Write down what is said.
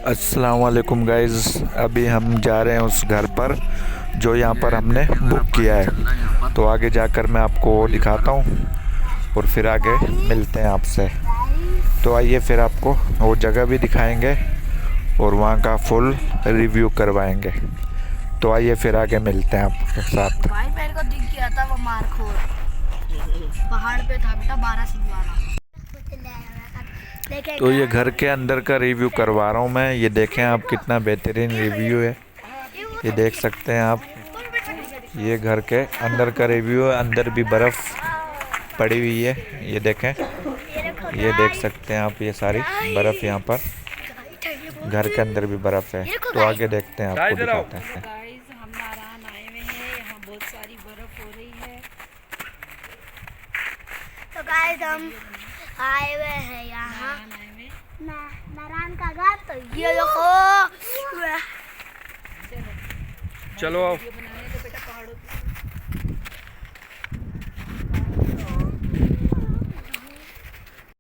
अस्सलाम वालेकुम गाइज़। अभी हम जा रहे हैं उस घर पर जो यहाँ पर हमने बुक किया है। तो आगे जाकर मैं आपको दिखाता हूँ और फिर आगे मिलते हैं आपसे। तो आइए फिर आपको वो जगह भी दिखाएंगे और वहाँ का फुल रिव्यू करवाएंगे। तो आइए फिर आगे मिलते हैं आपके साथ। भाई मेरे को दिख गया था वो मारखोर पहाड़ पे था बेटा 12 सिंह वाला। तो ये घर के अंदर का रिव्यू करवा रहा हूँ मैं। ये देखें आप, कितना बेहतरीन रिव्यू है। ये देख सकते हैं आप, ये घर के अंदर का रिव्यू है। अंदर भी बर्फ़ पड़ी हुई है, ये देखें। ये देख सकते हैं आप, ये सारी बर्फ़ यहाँ पर घर के अंदर भी बर्फ़ है। तो आगे देखते हैं, आपको दिखाते हैं। गाइस हम नारायण आए हुए हैं, यहाँ बहुत सारी बर्फ हो रही है। तो गाइस हम आए हुए हैं यहाँ नारायण का घर। तो ये देखो, चलो आओ।